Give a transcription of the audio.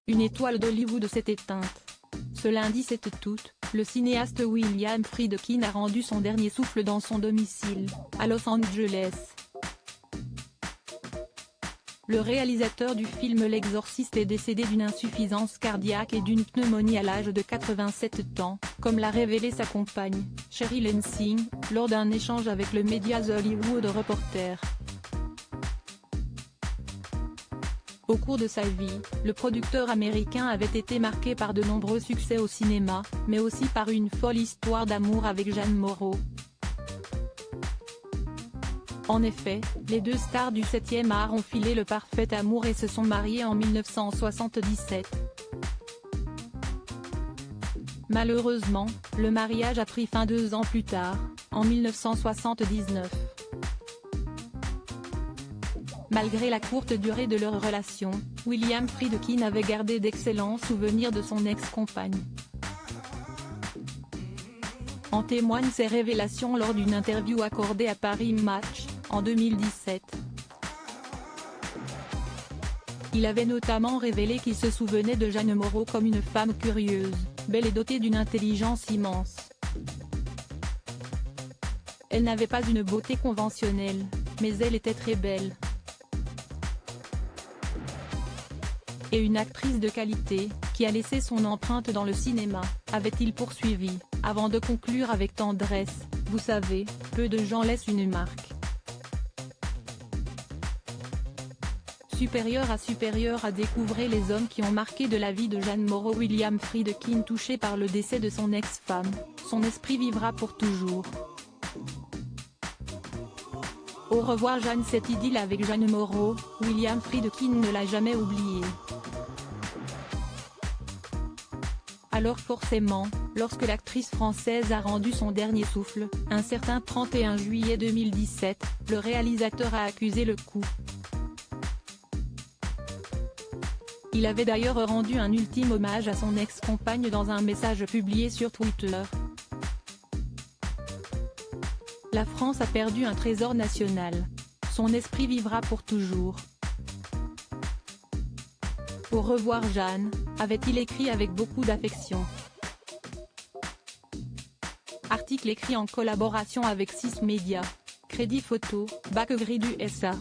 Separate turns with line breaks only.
Une étoile d'Hollywood s'est éteinte. Ce lundi 7 août, le cinéaste William Friedkin a rendu son dernier souffle dans son domicile, à Los Angeles. Le réalisateur du film L'Exorciste est décédé d'une insuffisance cardiaque et d'une pneumonie à l'âge de 87 ans, comme l'a révélé sa compagne, Sherry Lansing, lors d'un échange avec le média The Hollywood Reporter. Au cours de sa vie, le producteur américain avait été marqué par de nombreux succès au cinéma, mais aussi par une folle histoire d'amour avec Jeanne Moreau. En effet, les deux stars du 7e art ont filé le parfait amour et se sont mariés en 1977. Malheureusement, le mariage a pris fin 2 ans plus tard, en 1979. Malgré la courte durée de leur relation, William Friedkin avait gardé d'excellents souvenirs de son ex-compagne. En témoignent ses révélations lors d'une interview accordée à Paris Match, en 2017. Il avait notamment révélé qu'il se souvenait de Jeanne Moreau comme une femme curieuse, belle et dotée d'une intelligence immense. Elle n'avait pas une beauté conventionnelle, mais elle était très belle. Et une actrice de qualité, qui a laissé son empreinte dans le cinéma, avait-il poursuivi, avant de conclure avec tendresse, vous savez, peu de gens laissent une marque. Supérieur à découvrir les hommes qui ont marqué de la vie de Jeanne Moreau. William Friedkin touché par le décès de son ex-femme, son esprit vivra pour toujours. Au revoir Jeanne. Cette idylle avec Jeanne Moreau, William Friedkin ne l'a jamais oubliée. Alors forcément, lorsque l'actrice française a rendu son dernier souffle, un certain 31 juillet 2017, le réalisateur a accusé le coup. Il avait d'ailleurs rendu un ultime hommage à son ex-compagne dans un message publié sur Twitter. La France a perdu un trésor national. Son esprit vivra pour toujours. Au revoir Jeanne, avait-il écrit avec beaucoup d'affection. Article écrit en collaboration avec 6 médias. Crédit photo, Backgrid USA.